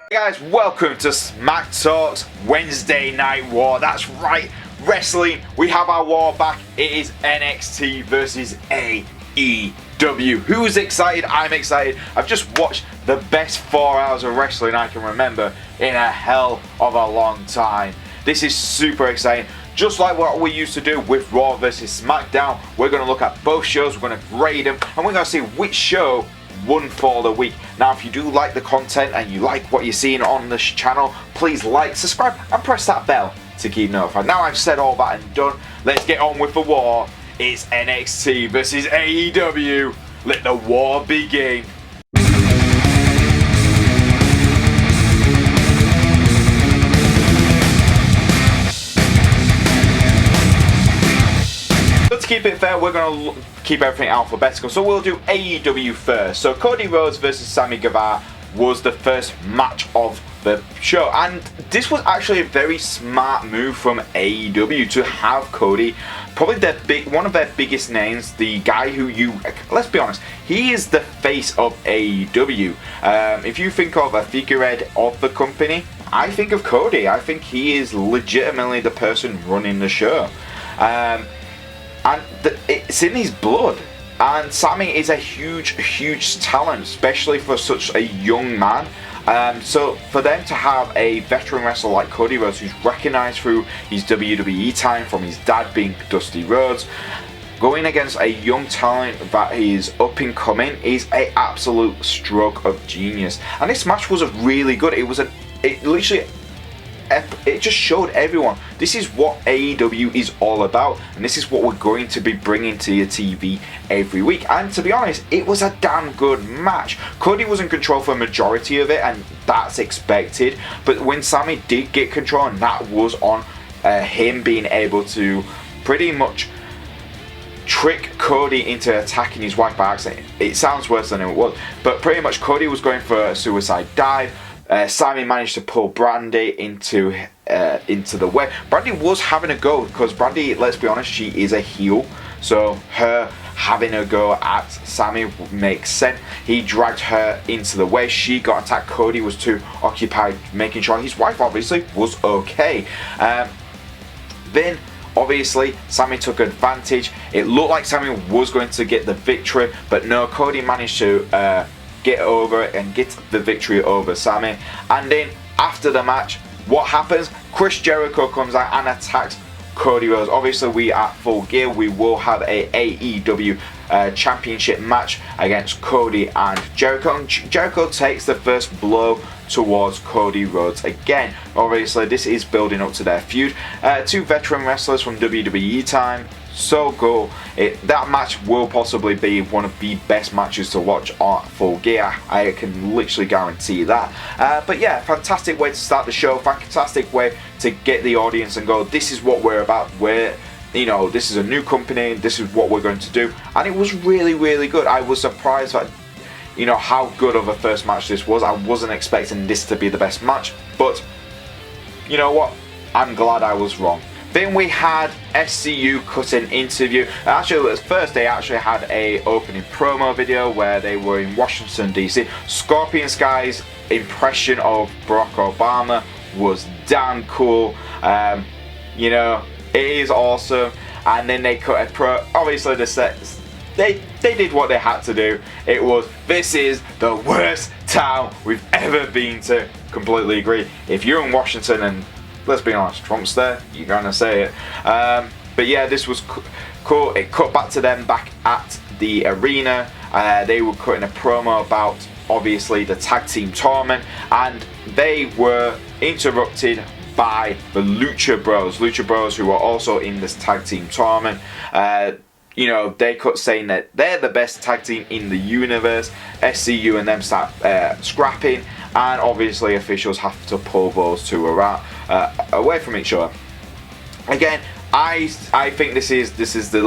Hey guys, welcome to Smack Talk's Wednesday Night War. That's right, wrestling. We have our war back. It is NXT versus AEW. Who's excited? I'm excited. I've just watched the best 4 hours of wrestling I can remember in a hell of a long time. This is super exciting. Just like what we used to do with Raw versus SmackDown, we're going to look at both shows, we're going to grade them, and we're going to see which show won for the week. Now, if you do like the content and you like what you're seeing on this channel, please like, subscribe, and press that bell to keep notified. Now I've said all that and done, let's get on with the war. It's NXT versus AEW. Let the war begin. To keep it fair, we're going to keep everything alphabetical, so we'll do AEW first. So Cody Rhodes versus Sammy Guevara was the first match of the show, and this was actually a very smart move from AEW to have Cody, probably one of their biggest names, the guy who let's be honest, he is the face of AEW. If you think of a figurehead of the company, I think of Cody. I think he is legitimately the person running the show. And it's in his blood. And Sammy is a huge talent, especially for such a young man. So for them to have a veteran wrestler like Cody Rhodes, who's recognised through his WWE time from his dad being Dusty Rhodes, going against a young talent that is up and coming is an absolute stroke of genius. And this match was really good. It just showed everyone this is what AEW is all about, and this is what we're going to be bringing to your TV every week. And to be honest, it was a damn good match. Cody was in control for a majority of it, and that's expected, but when Sammy did get control, and that was on him being able to pretty much trick Cody into attacking his wife by accident. It sounds worse than it was, but pretty much Cody was going for a suicide dive. Sammy managed to pull Brandy into the way. Brandy was having a go, because Brandy, let's be honest, she is a heel, so her having a go at Sammy makes sense. He dragged her into the way. She got attacked. Cody was too occupied making sure his wife obviously was okay. Then obviously Sammy took advantage. It looked like Sammy was going to get the victory, but no, Cody managed to get over it and get the victory over Sammy. And then after the match, what happens? Chris Jericho comes out and attacks Cody Rhodes. Obviously, we at Full Gear, we will have a AEW championship match against Cody and Jericho. And Jericho takes the first blow towards Cody Rhodes again. Obviously, this is building up to their feud. Two veteran wrestlers from WWE time. So cool. That match will possibly be one of the best matches to watch on Full Gear. I can literally guarantee that. But yeah, fantastic way to start the show. Fantastic way to get the audience and go, this is what we're about. This is a new company. This is what we're going to do. And it was really good. I was surprised at how good of a first match this was. I wasn't expecting this to be the best match. But you know what? I'm glad I was wrong. Then we had SCU cut an interview. Actually, first they actually had a opening promo video where they were in Washington DC. Scorpion Sky's impression of Barack Obama was damn cool. It is awesome. And then they cut a obviously they did what they had to do. It was, this is the worst town we've ever been to. Completely agree. If you're in Washington and let's be honest, Trump's there, you're gonna say it. But yeah, this was cool. It cut back to them back at the arena. They were cutting a promo about obviously the tag team tournament, and they were interrupted by the Lucha Bros. Lucha Bros, who are also in this tag team tournament. They cut saying that they're the best tag team in the universe. SCU and them start scrapping, and obviously officials have to pull those two around away from each other. Again, I think this is the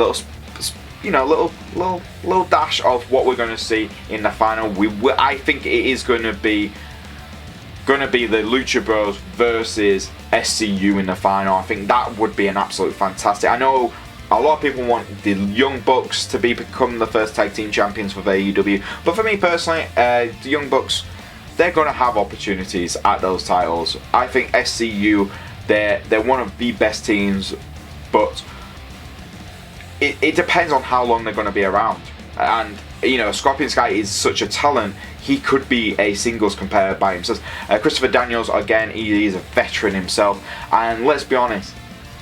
little dash of what we're going to see in the final. I think it is going to be the Lucha Bros versus SCU in the final. I think that would be an absolute fantastic. I know a lot of people want the Young Bucks to become the first tag team champions for AEW, but for me personally, the Young Bucks they're going to have opportunities at those titles. I think SCU, they're one of the best teams, but it depends on how long they're going to be around. And you know, Scorpion Sky is such a talent. He could be a singles competitor by himself. Christopher Daniels, again, he is a veteran himself, and let's be honest,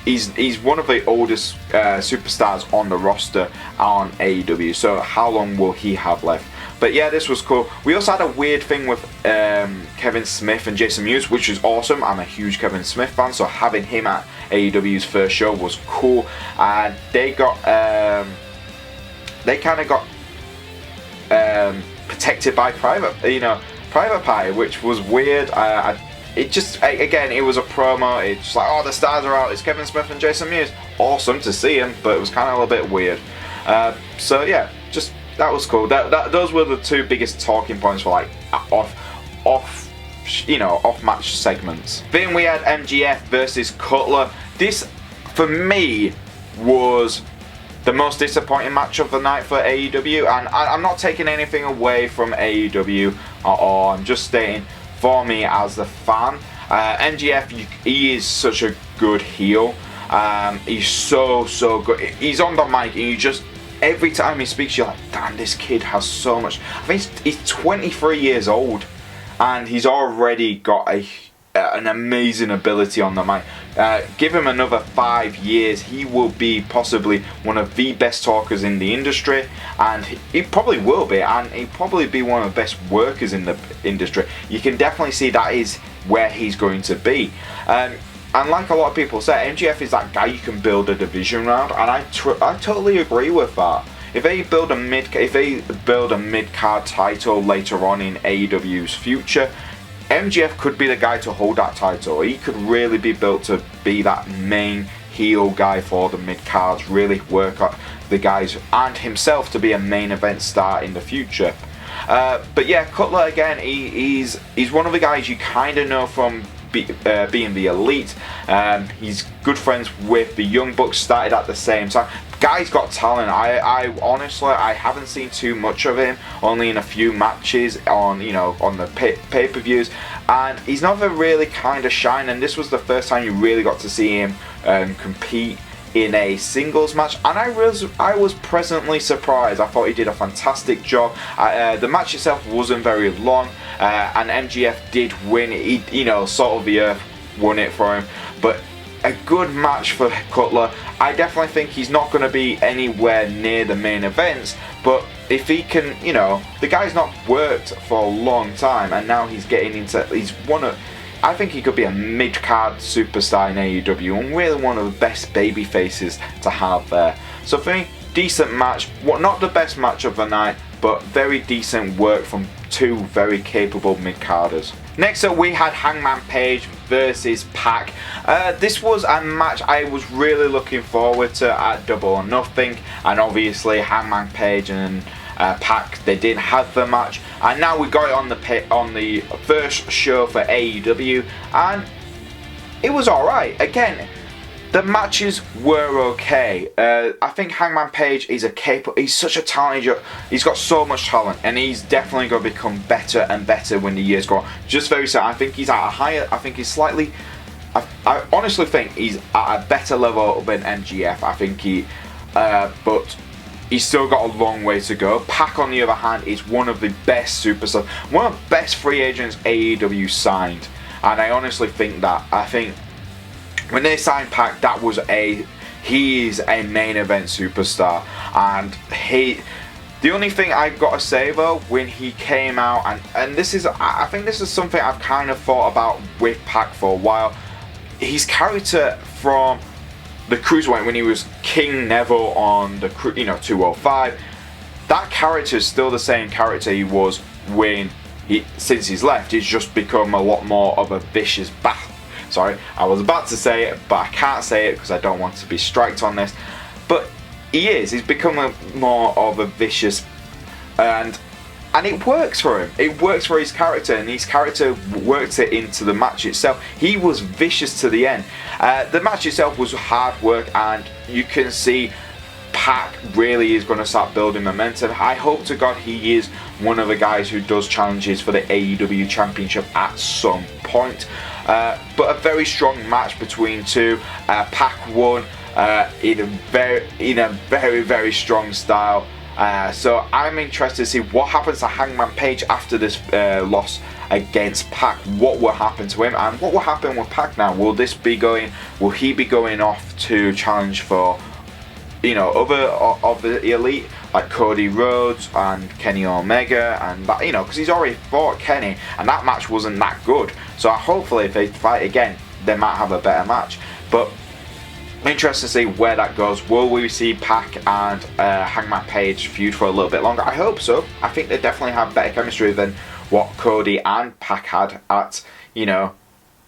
he's one of the oldest superstars on the roster on AEW. So how long will he have left? But yeah, this was cool. We also had a weird thing with Kevin Smith and Jason Mewes, which is awesome. I'm a huge Kevin Smith fan, so having him at AEW's first show was cool. And they got, they kind of got protected by Private Pie, which was weird. It just, again, it was a promo. It's just like, oh, the stars are out. It's Kevin Smith and Jason Mewes. Awesome to see him, but it was kind of a little bit weird. So yeah, just that was cool. Those were the two biggest talking points for like off match segments. Then we had MJF versus Cutler. This, for me, was the most disappointing match of the night for AEW, and I'm not taking anything away from AEW at all. I'm just stating, for me as a fan, MJF, he is such a good heel. He's so good. He's on the mic, and you just, every time he speaks, you're like, damn, this kid has so much. I think he's 23 years old, and he's already got an amazing ability on the mic. Give him another 5 years, he will be possibly one of the best talkers in the industry, and he probably will be, and he'll probably be one of the best workers in the industry. You can definitely see that is where he's going to be. And like a lot of people say, MJF is that guy you can build a division around, and I totally agree with that. If they build a mid-card title later on in AEW's future, MJF could be the guy to hold that title. He could really be built to be that main heel guy for the mid-cards, really work up the guys, and himself to be a main event star in the future. But yeah, Cutler, again, he's one of the guys you kind of know from being the Elite. He's good friends with the Young Bucks, started at the same time. Guy's got talent. I honestly, I haven't seen too much of him, only in a few matches on the pay-per-views, and he's never really kind of shined, and this was the first time you really got to see him compete in a singles match, and I was pleasantly surprised. I thought he did a fantastic job. The match itself wasn't very long, and MJF did win. Sort of the Earth won it for him, but a good match for Cutler. I definitely think he's not going to be anywhere near the main events, but if he can, the guy's not worked for a long time, and now he's getting into, I think he could be a mid-card superstar in AEW, and really one of the best baby faces to have there. So for me, decent match. Not the best match of the night, but very decent work from two very capable mid-carders. Next up, we had Hangman Page versus Pac. This was a match I was really looking forward to at Double or Nothing, and obviously Hangman Page and Pac, they didn't have the match, and now we got it on the first show for AEW, and it was alright. Again, the matches were okay. I think Hangman Page is he's such a talented, he's got so much talent, and he's definitely going to become better and better when the years go on. Just very sad. I think he's at a higher, I think he's slightly, I honestly think he's at a better level than MJF. I think but he's still got a long way to go. Pac, on the other hand, is one of the best superstars, one of the best free agents AEW signed, and I honestly think that. I think when they signed Pac, he is a main event superstar, and the only thing I've got to say though, when he came out, and this is, I think this is something I've kind of thought about with Pac for a while, his character from the Cruiserweight, when he was King Neville on the 205, that character is still the same character he was since he's left. He's just become a lot more of a vicious Sorry, I was about to say it, but I can't say it because I don't want to be striked on this. But he's become more of a vicious, and it works for him. It works for his character, and his character worked it into the match itself. He was vicious to the end. The match itself was hard work, and you can see Pac really is going to start building momentum. I hope to God he is one of the guys who does challenges for the AEW Championship at some point. But a very strong match between two. Pac won in a very strong style. So I'm interested to see what happens to Hangman Page after this loss against Pac. What will happen to him, and what will happen with Pac now? Will he be going off to challenge for, other of the elite, like Cody Rhodes and Kenny Omega, and that, because he's already fought Kenny and that match wasn't that good. So hopefully if they fight again, they might have a better match. But interested to see where that goes. Will we see Pac and Hangman Page feud for a little bit longer? I hope so. I think they definitely have better chemistry than what Cody and Pac had at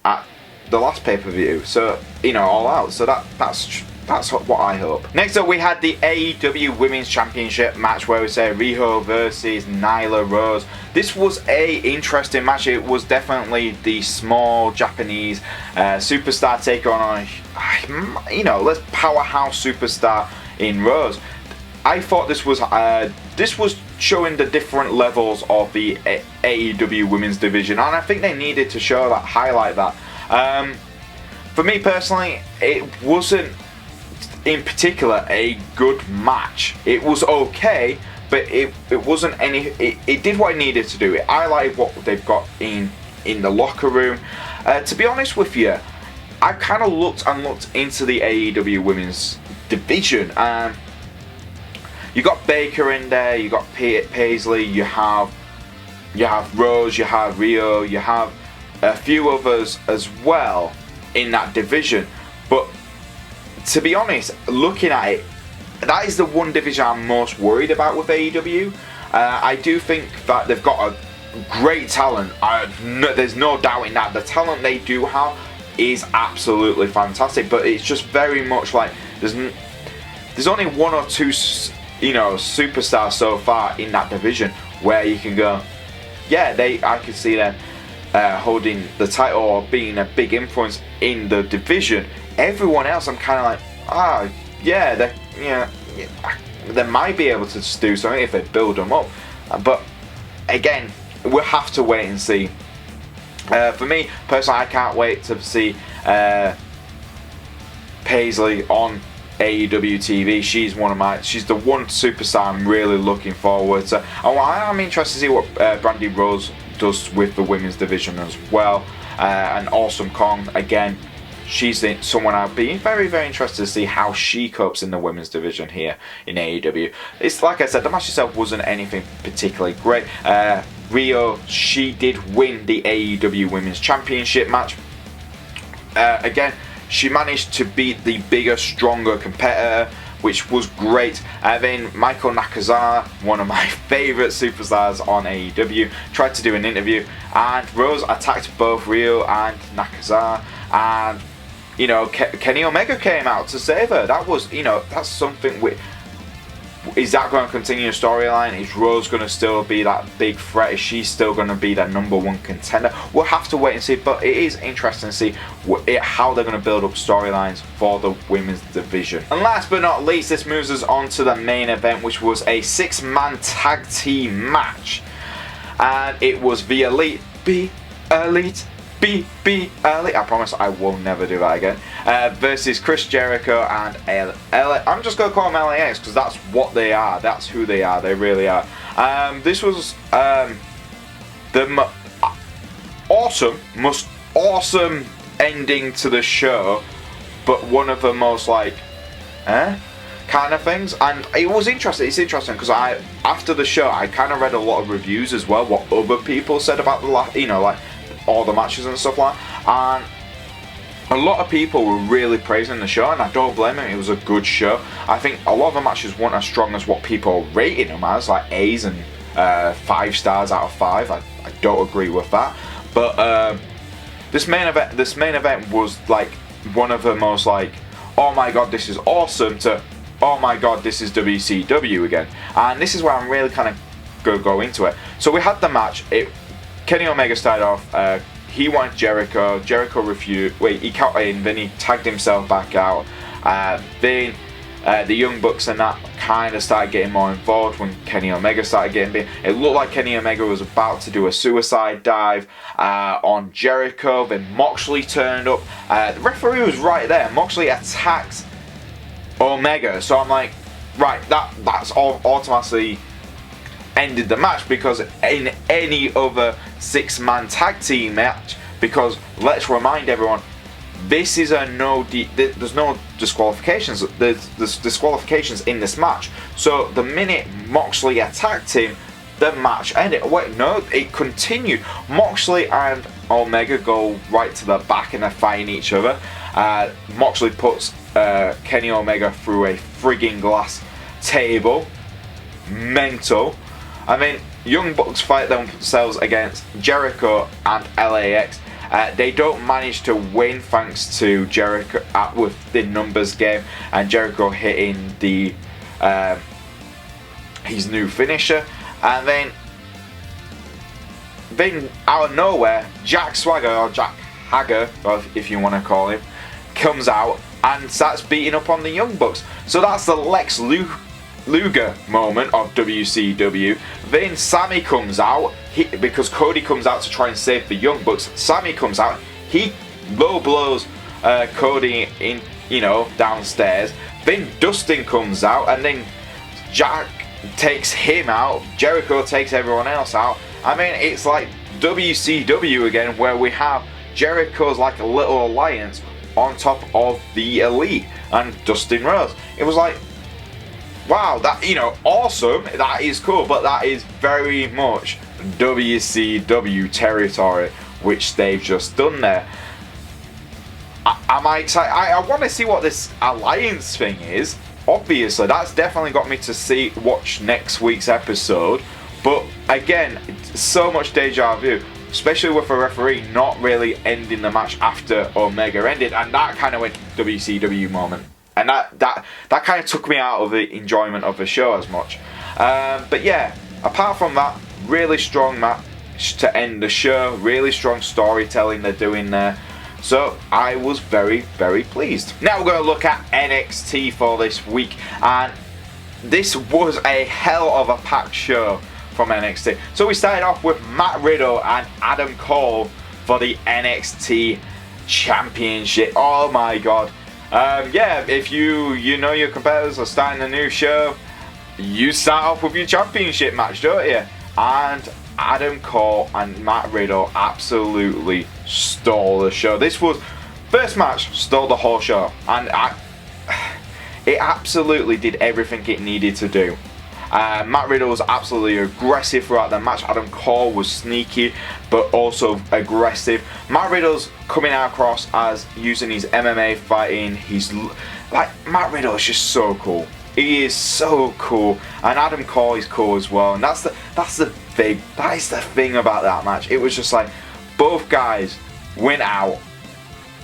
at the last pay-per-view. So All Out. So that's what I hope. Next up, we had the AEW Women's Championship match where we say Riho versus Nyla Rose. This was a interesting match. It was definitely the small Japanese superstar taking on let's powerhouse superstar in Rose. I thought this was showing the different levels of the AEW Women's division, and I think they needed to show that, highlight that. For me personally, it wasn't in particular a good match. It was okay, but it wasn't any. It did what it needed to do. It highlighted what they've got in the locker room. To be honest with you, I kind of looked into the AEW Women's division. You got Baker in there. You got Paisley. You have Rose. You have Rio. You have a few others as well in that division. But to be honest, looking at it, that is the one division I'm most worried about with AEW. I do think that they've got a great talent. There's no doubt in that. The talent they do have is absolutely fantastic, but it's just very much like there's only one or two superstars so far in that division where you can go, yeah, I can see them holding the title or being a big influence in the division. Everyone else, I'm kind of like, they might be able to do something if they build them up. But again, we'll have to wait and see. For me personally, I can't wait to see Paisley on AEW TV. She's the one superstar I'm really looking forward to. And I'm interested to see what Brandy Rose does with the women's division as well. And Awesome Kong, again, she's someone I'd be very, very interested to see how she copes in the women's division here in AEW. It's like I said, the match itself wasn't anything particularly great. Rio, she did win the AEW Women's Championship match. Again, she managed to beat the bigger, stronger competitor, which was great. Then Michael Nakazawa, one of my favourite superstars on AEW, tried to do an interview, and Rose attacked both Rio and Nakazawa, and Kenny Omega came out to save her. That was, that's something. Is that going to continue the storyline? Is Rose going to still be that big threat? Is she still going to be that #1 contender? We'll have to wait and see, but it is interesting to see how they're going to build up storylines for the women's division. And last but not least, this moves us on to the main event, which was a 6-man tag team match. And it was the Elite, Elite, I promise I will never do that again. Versus Chris Jericho and I'm just going to call them LAX because that's what they are. That's who they are. They really are. This was the most awesome ending to the show, but one of the most kind of things. And it was interesting. It's interesting because after the show I kind of read a lot of reviews as well, what other people said about all the matches and stuff like that, and a lot of people were really praising the show, and I don't blame them. It was a good show. I think a lot of the matches weren't as strong as what people are rating them as, like A's and 5 stars out of 5. I don't agree with that, but this main event was like one of the most oh my god, this is awesome, to oh my god, this is WCW again. And this is where I'm really kind of go into it. So we had the match. Kenny Omega started off, he wanted Jericho refused, he cut in, then he tagged himself back out, then The Young Bucks and that kind of started getting more involved when Kenny Omega started getting big. It looked like Kenny Omega was about to do a suicide dive on Jericho. Then Moxley turned up. The referee was right there. Moxley attacked Omega. So I'm like, right, that's automatically ended the match, because in any other 6-man tag team match, because let's remind everyone, this is a there's no disqualifications. There's disqualifications in this match. So the minute Moxley attacked him, the match ended. Wait, no, it continued. Moxley and Omega go right to the back and they're fighting each other. Moxley puts Kenny Omega through a frigging glass table. Mental. I mean, Young Bucks fight themselves against Jericho and LAX. They don't manage to win thanks to Jericho with the numbers game and Jericho hitting the his new finisher. And then out of nowhere, Jack Swagger, or Jack Hager, if you want to call him, comes out and starts beating up on the Young Bucks. So that's the Lex Luger moment of WCW. Then Sammy comes out, because Cody comes out to try and save the Young Bucks. Sammy comes out, he low blows Cody in, downstairs. Then Dustin comes out, and then Jack takes him out. Jericho takes everyone else out. I mean, it's like WCW again, where we have Jericho's like a little alliance on top of the Elite and Dustin Rhodes. It was like, wow, that, awesome, that is cool, but that is very much WCW territory, which they've just done there. Am I excited? I want to see what this alliance thing is. Obviously, that's definitely got me to watch next week's episode. But again, so much deja vu, especially with a referee not really ending the match after Omega ended, and that kind of went WCW moment. And that kind of took me out of the enjoyment of the show as much. But yeah, apart from that, really strong match to end the show. Really strong storytelling they're doing there. So I was very, very pleased. Now we're going to look at NXT for this week. And this was a hell of a packed show from NXT. So we started off with Matt Riddle and Adam Cole for the NXT Championship. Oh my god. Yeah, if you know your competitors are starting a new show, you start off with your championship match, don't you? And Adam Cole and Matt Riddle absolutely stole the show. This was first match, stole the whole show, and it absolutely did everything it needed to do. Matt Riddle was absolutely aggressive throughout the match. Adam Cole was sneaky but also aggressive. Matt Riddle's coming out across as using his MMA fighting. He's like, Matt Riddle is just so cool. He is so cool, and Adam Cole is cool as well. And that's the thing. That is the thing about that match. It was just like both guys went out,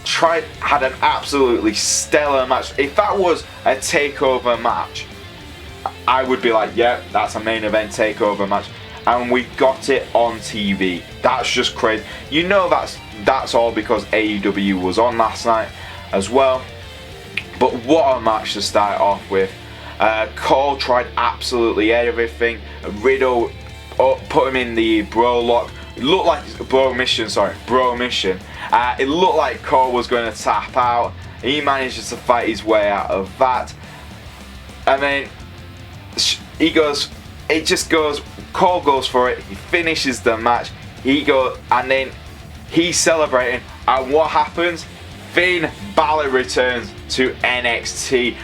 had an absolutely stellar match. If that was a takeover match, I would be like, yeah, that's a main event takeover match, and we got it on TV. That's just crazy. That's all because AEW was on last night as well. But what a match to start off with. Cole tried absolutely everything. Riddle put him in the bro lock. It looked like bro mission. It looked like Cole was going to tap out. He manages to fight his way out of that, and then Cole goes for it, he finishes the match, and then he's celebrating, and what happens? Finn Balor returns to NXT.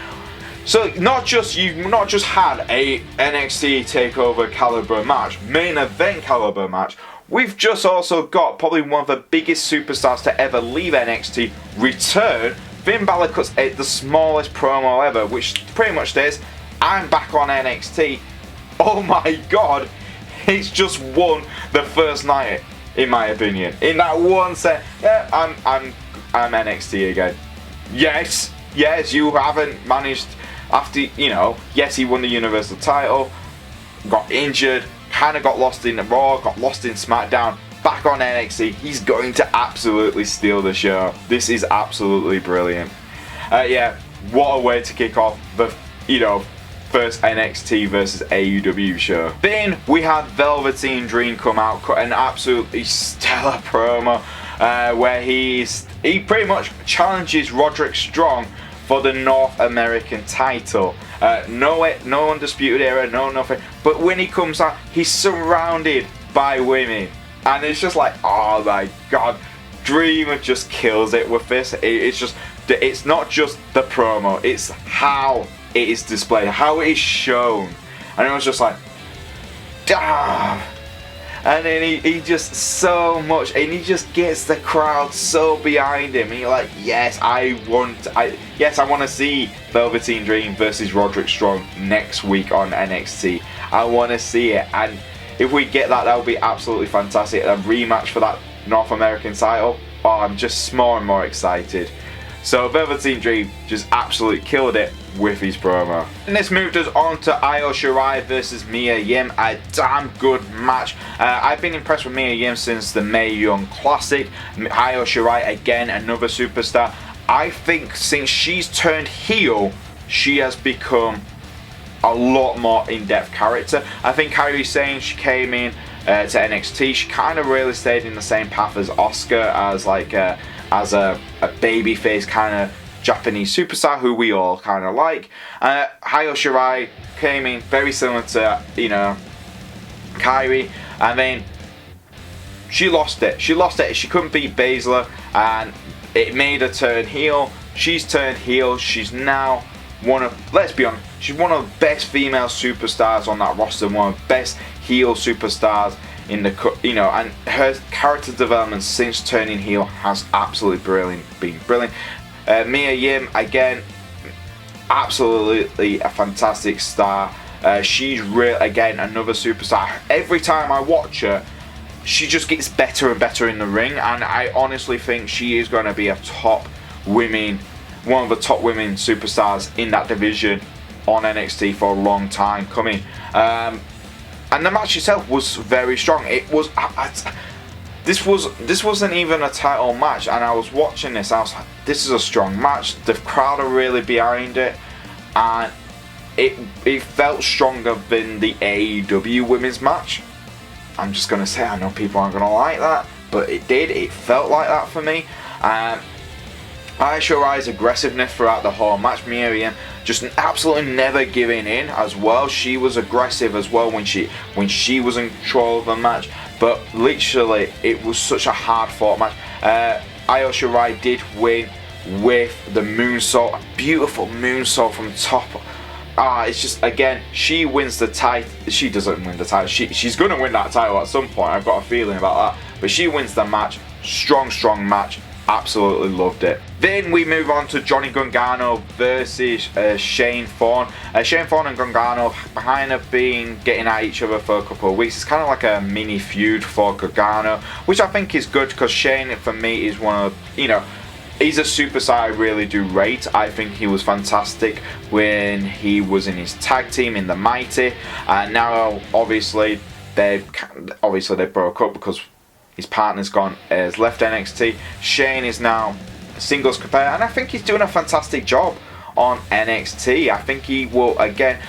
So you've not just had a NXT TakeOver caliber match, main event caliber match, we've just also got probably one of the biggest superstars to ever leave NXT return. Finn Balor cuts the smallest promo ever, which pretty much says, I'm back on NXT. Oh my god, he's just won the first night, in my opinion. In that one set, yeah, I'm NXT again. Yes, you haven't managed after, yes, he won the Universal title, got injured, kind of got lost in Raw, got lost in SmackDown, back on NXT. He's going to absolutely steal the show. This is absolutely brilliant. Yeah, what a way to kick off the first NXT versus AEW show. Then we had Velveteen Dream come out, cut an absolutely stellar promo where he pretty much challenges Roderick Strong for the North American title. No undisputed era, no nothing. But when he comes out, he's surrounded by women, and it's just like, oh my god, Dreamer just kills it with this. It's not just the promo, it's how it is displayed, how it is shown, and it was just like, damn. And then he just so much, and he just gets the crowd so behind him. And you're like, yes, I want to see Velveteen Dream versus Roderick Strong next week on NXT. I want to see it, and if we get that, that would be absolutely fantastic. A rematch for that North American title. Oh, I'm just more and more excited. So Velveteen Dream just absolutely killed it with his promo. And this moved us on to Io Shirai versus Mia Yim, a damn good match. I've been impressed with Mia Yim since the Mae Young Classic. Io Shirai, again, another superstar. I think since she's turned heel, she has become a lot more in-depth character. I think Kairi Sane, she came in to NXT, she kind of really stayed in the same path as Asuka, as a babyface kind of Japanese superstar who we all kind of like. Io Shirai came in very similar to Kairi, and then she lost it. She couldn't beat Baszler, and it made her turn heel. She's turned heel. She's now let's be honest, she's one of the best female superstars on that roster, one of the best heel superstars in the and her character development since turning heel has absolutely been brilliant. Mia Yim, again, absolutely a fantastic star. She's again another superstar. Every time I watch her, she just gets better and better in the ring, and I honestly think she is going to be one of the top women superstars in that division on NXT for a long time coming. And the match itself was very strong. It was this wasn't even a title match, and I was watching this, I was like, this is a strong match. The crowd are really behind it, and it felt stronger than the AEW women's match. I'm just gonna say, I know people aren't gonna like that, but it did. It felt like that for me. Io Shirai's aggressiveness throughout the whole match, Mia Yim just absolutely never giving in as well. She was aggressive as well when she was in control of the match, but literally it was such a hard fought match. Io Shirai did win with the moonsault, a beautiful moonsault from top. It's just, again, she wins the title. She doesn't win the title. She's going to win that title at some point. I've got a feeling about that. But she wins the match. Strong match. Absolutely loved it. Then we move on to Johnny Gargano versus Shane Thorne. Shane Thorne and Gargano kind of been getting at each other for a couple of weeks. It's kind of like a mini feud for Gargano, which I think is good because Shane, for me, is one of, he's a superstar I really do rate. I think he was fantastic when he was in his tag team in the Mighty. And now, obviously, they broke up because his partner's has left NXT. Shane is now a singles competitor, and I think he's doing a fantastic job on NXT. I think he will, again,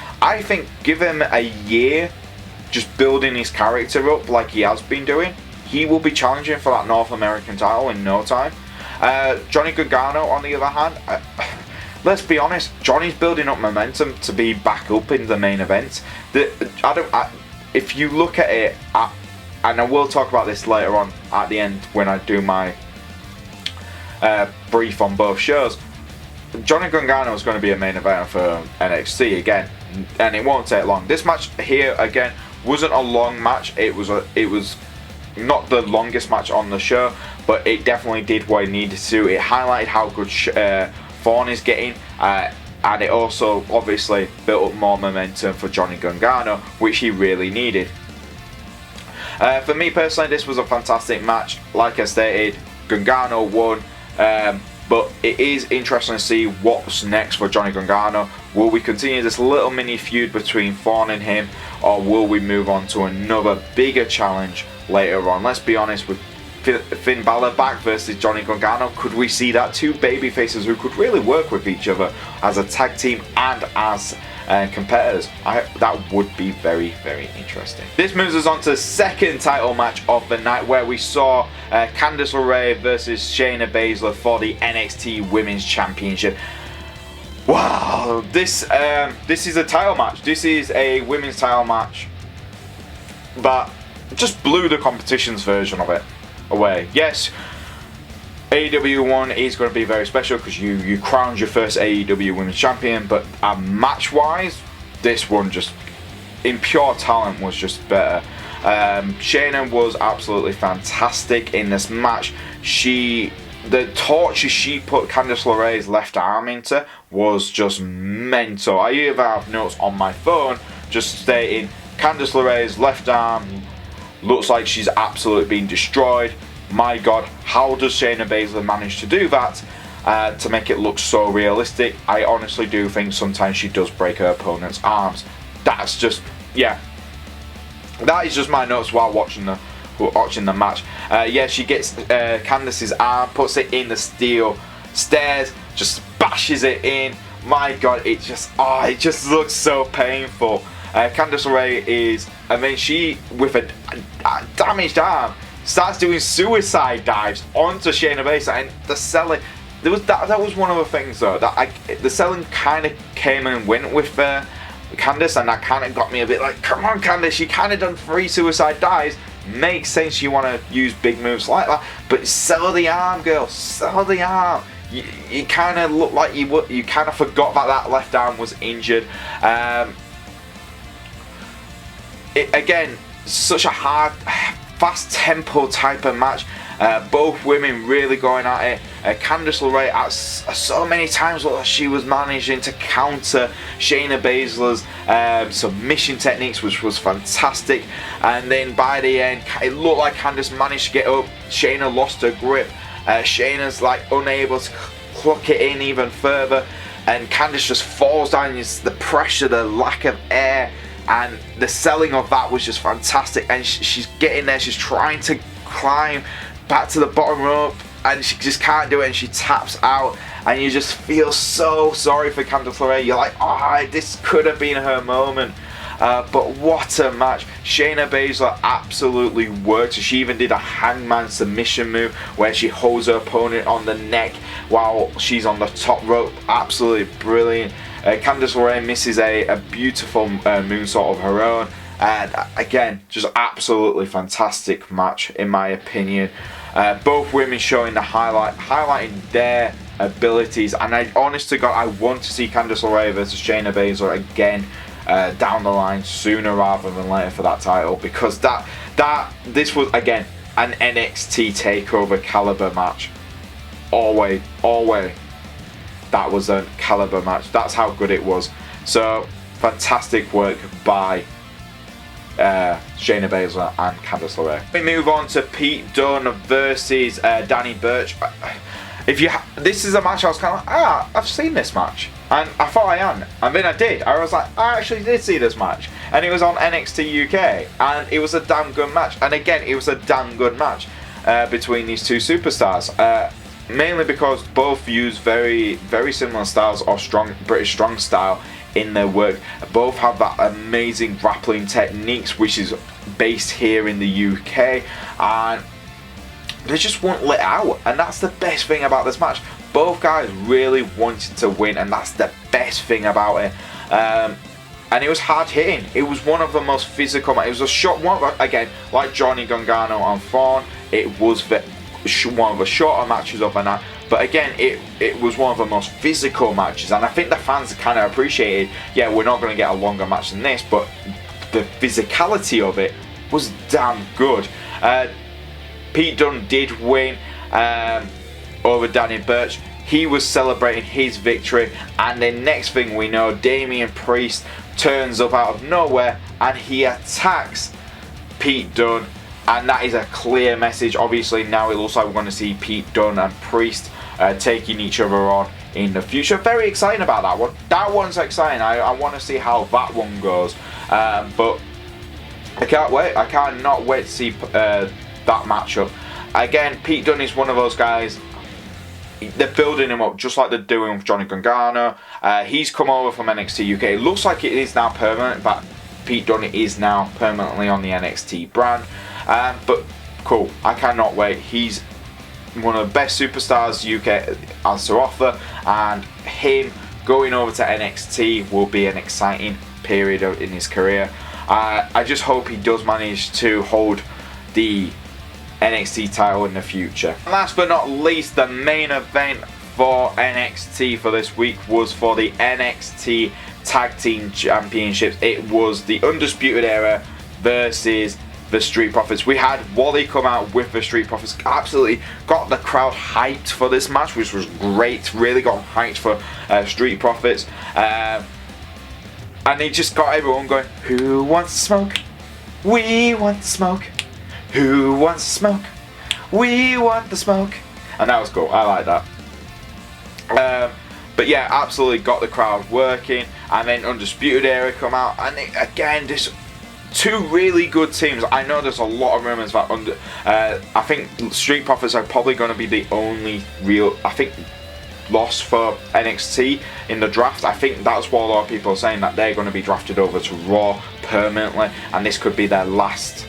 give him a year just building his character up like he has been doing. He will be challenging for that North American title in no time. Johnny Gargano, on the other hand, let's be honest, Johnny's building up momentum to be back up in the main event. If you look at it, and I will talk about this later on at the end when I do my brief on both shows, Johnny Gargano is going to be a main event for NXT again, and it won't take long. This match here, again, wasn't a long match. It was not the longest match on the show, but it definitely did what it needed to. It highlighted how good Thorne is getting, and it also obviously built up more momentum for Johnny Gargano, which he really needed. For me personally, this was a fantastic match. Like I stated, Gargano won, but it is interesting to see what's next for Johnny Gargano. Will we continue this little mini feud between Thorne and him, or will we move on to another bigger challenge later on? Let's be honest, with Finn Balor back versus Johnny Gargano. Could we see that? Two baby faces who could really work with each other as a tag team and as competitors. That would be very, very interesting. This moves us on to the second title match of the night, where we saw Candice LeRae versus Shayna Baszler for the NXT Women's Championship. Wow, this is a title match. This is a women's title match, but just blew the competition's version of it away. Yes, AEW 1 is going to be very special because you crowned your first AEW Women's Champion, but match-wise, this one just, in pure talent, was just better. Shayna was absolutely fantastic in this match. The torture she put Candice LeRae's left arm into was just mental. I even have notes on my phone just stating Candice LeRae's left arm looks like she's absolutely been destroyed. My God, how does Shayna Baszler manage to do that to make it look so realistic? I honestly do think sometimes she does break her opponent's arms. That's just, yeah. That is just my notes while watching the match. Yeah, she gets Candice's arm, puts it in the steel stairs, just bashes it in. My God, it just looks so painful. Candice LeRae is, I mean, she, with a damaged arm, starts doing suicide dives onto Shayna Baszler, and the selling, that was one of the things though, that the selling kind of came and went with Candice, and that kind of got me a bit like, come on Candice, you kind of done 3 suicide dives, makes sense you want to use big moves like that, but sell the arm, girl, sell the arm. You kind of look like you kind of forgot that left arm was injured. Again, such a hard, fast tempo type of match. Both women really going at it. Candice LeRae so many times looked like she was managing to counter Shayna Baszler's submission techniques, which was fantastic. And then by the end, it looked like Candice managed to get up. Shayna lost her grip. Shayna's like unable to clock it in even further, and Candice just falls down. It's the pressure, the lack of air, and the selling of that was just fantastic. And she's getting there, she's trying to climb back to the bottom rope, and she just can't do it, and she taps out, and you just feel so sorry for Candice LeRae. You're like, oh, this could have been her moment. But what a match. Shayna Baszler absolutely worked. She even did a hangman submission move where she holds her opponent on the neck while she's on the top rope. Absolutely brilliant. Candice LeRae misses a beautiful moonsault of her own. And again, just absolutely fantastic match in my opinion. Both women showing the highlighting their abilities. And honest to God, I want to see Candice LeRae versus Shayna Baszler again down the line sooner rather than later for that title, because this was again an NXT takeover caliber match. Always that was a caliber match. That's how good it was. So fantastic work by Shayna Baszler and Candice LeRae. We move on to Pete Dunne versus Danny Burch. This is a match I was kind of like, I've seen this match, and I thought I hadn't, and then I did. I was like, I actually did see this match, and it was on NXT UK, and it was a damn good match. And again, it was a damn good match between these two superstars, mainly because both use very, very similar styles of British strong style in their work. Both have that amazing grappling techniques, which is based here in the UK, and they just won't let out, and that's the best thing about this match. Both guys really wanted to win, and that's the best thing about it. And it was hard hitting. It was one of the most physical. It was a short one, again, like Johnny Gargano and Thorne. It was one of the shorter matches of the night, but again, it was one of the most physical matches, and I think the fans kind of appreciated. Yeah, we're not going to get a longer match than this, but the physicality of it was damn good. Pete Dunne did win over Danny Burch. He was celebrating his victory, and then next thing we know, Damian Priest turns up out of nowhere and he attacks Pete Dunne, and that is a clear message. Obviously now it looks like we're going to see Pete Dunne and Priest taking each other on in the future. Very exciting about that one. That one's exciting. I want to see how that one goes, but I can't wait. I cannot wait to see that matchup. again, Pete Dunne is one of those guys. They're building him up just like they're doing with Johnny Gargano. He's come over from NXT UK. It looks like it is now permanent, but Pete Dunne is now permanently on the NXT brand. But cool, I cannot wait. He's one of the best superstars UK has to offer, and him going over to NXT will be an exciting period in his career. I just hope he does manage to hold the NXT title in the future. Last but not least, the main event for NXT for this week was for the NXT Tag Team Championships. It was the Undisputed Era versus the Street Profits. We had Wally come out with the Street Profits. Absolutely got the crowd hyped for this match, which was great. Really got them hyped for Street Profits. And they just got everyone going, who wants to smoke? We want the smoke. Who wants to smoke? We want the smoke. And that was cool. I like that. But yeah, absolutely got the crowd working. And then Undisputed Era come out. And again, this two really good teams. I know there's a lot of rumors about I think Street Profits are probably going to be the only real, loss for NXT in the draft. I think that's what a lot of people are saying, that they're going to be drafted over to Raw permanently, and this could be their last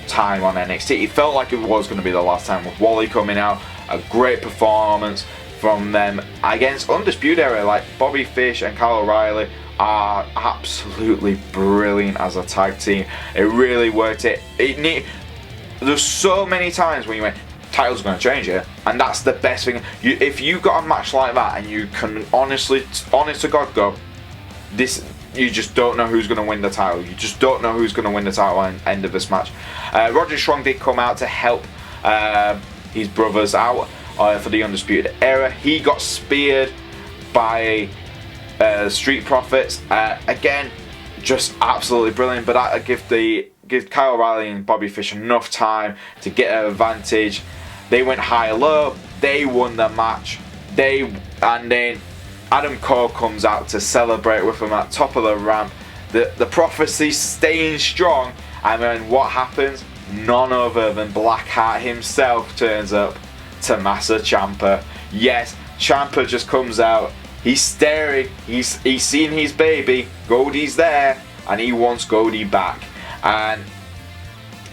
time on NXT. It felt like it was going to be the last time with Wally coming out. A great performance from them against Undisputed Era. Like Bobby Fish and Kyle O'Reilly are absolutely brilliant as a tag team. It really worked. There's so many times when you went, title's going to change here, and that's the best thing. If you got a match like that and you can honest to God go, this, you just don't know who's going to win the title. You just don't know who's going to win the title at the end of this match. Roderick Strong did come out to help his brothers out for the Undisputed Era. He got speared by Street Profits. Again, just absolutely brilliant. But that give Kyle O'Reilly and Bobby Fish enough time to get an advantage. They went high-low. They won the match. And then Adam Cole comes out to celebrate with them at top of the ramp. The Prophecy staying strong. And then what happens? None other than Blackheart himself turns up. Tommaso Ciampa. Yes, Ciampa just comes out. He's staring. He's seen his baby. Goldie's there, and he wants Goldie back. And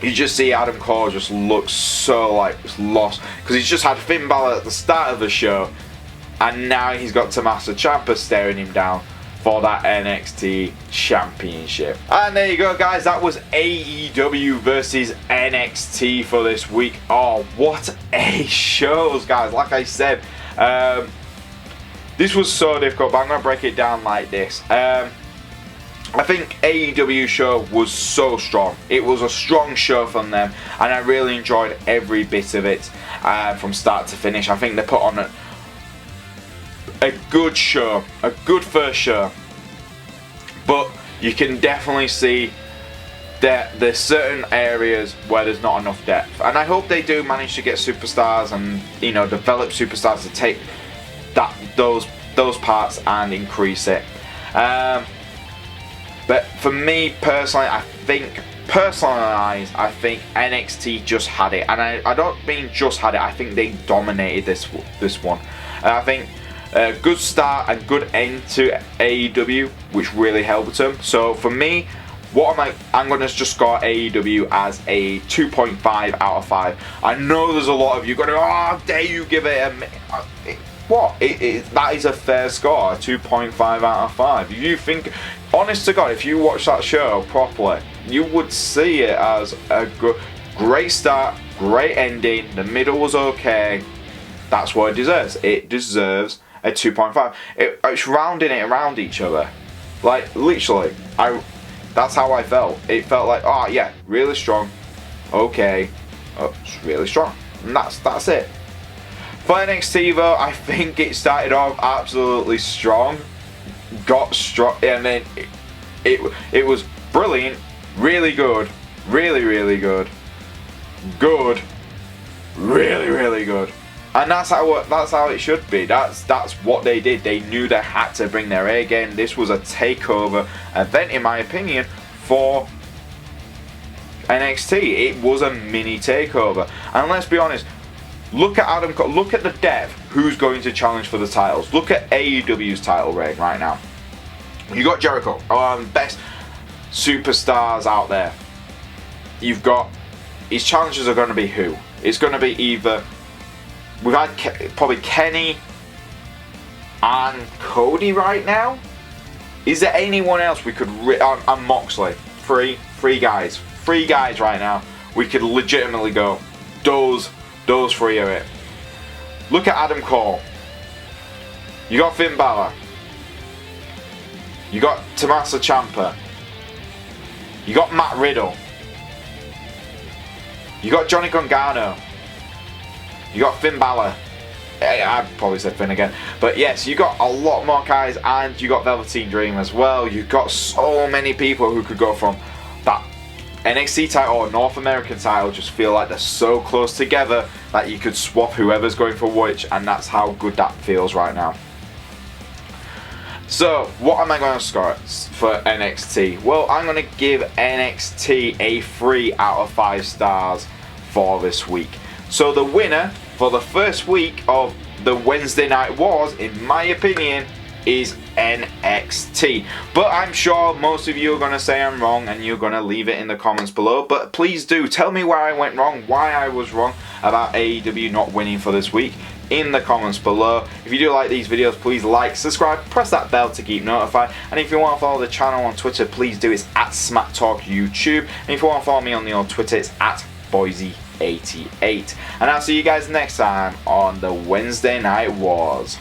you just see Adam Cole just looks so like lost, because he's just had Finn Balor at the start of the show, and now he's got Tommaso Ciampa staring him down for that NXT Championship. And there you go, guys. That was AEW versus NXT for this week. Oh, what a show, guys. Like I said, this was so difficult, but I'm going to break it down like this. I think AEW show was so strong. It was a strong show from them, and I really enjoyed every bit of it from start to finish. I think they put on a good show, a good first show. But you can definitely see that there's certain areas where there's not enough depth, and I hope they do manage to get superstars and develop superstars to take those parts and increase it. But for me personally, I think NXT just had it, and I don't mean just had it. I think they dominated this one. I think a good start and good end to AEW, which really helped them. So for me, I'm going to just score AEW as a 2.5 out of 5. I know there's a lot of you going, oh, dare you give it what? That is a fair score, a 2.5 out of 5. You think, honest to God, if you watch that show properly, you would see it as a great start, great ending, the middle was okay. That's what it deserves. It deserves a 2.5. It's rounding it around each other. Like, literally, that's how I felt. It felt like, oh yeah, really strong, okay, it's really strong, and that's it. For NXT though, I think it started off absolutely strong, got strong, and then it was brilliant, really good, really good, really good, and that's how it should be. That's what they did. They knew they had to bring their A game. This was a takeover event, in my opinion, for NXT. It was a mini takeover, and let's be honest, Look at Adam Cole. Look at the depth. Who's going to challenge for the titles? Look at AEW's title reign right now. You got Jericho, best superstars out there. You've got his challenges are going to be who? It's going to be either we've had probably Kenny and Cody right now. Is there anyone else we could and Moxley? Three guys right now. We could legitimately go those three are it. Look at Adam Cole. You got Finn Balor. You got Tommaso Ciampa. You got Matt Riddle. You got Johnny Gargano. You got Finn Balor. I probably said Finn again. But yes, you got a lot more guys, and you got Velveteen Dream as well. You got so many people who could go from that NXT title or North American title, just feel like they're so close together that you could swap whoever's going for which, and that's how good that feels right now. So, what am I going to score for NXT? Well, I'm going to give NXT a 3 out of 5 stars for this week. So, the winner for the first week of the Wednesday Night Wars, in my opinion, is NXT. But I'm sure most of you are going to say I'm wrong, and you're going to leave it in the comments below. But please do tell me where I went wrong, why I was wrong about AEW not winning for this week, in the comments below. If you do like these videos, please like, subscribe, press that bell to keep notified. And if you want to follow the channel on Twitter, please do. It's at Smack Talk YouTube. And if you want to follow me on the old Twitter, it's at Boyze88. And I'll see you guys next time on the Wednesday Night Wars.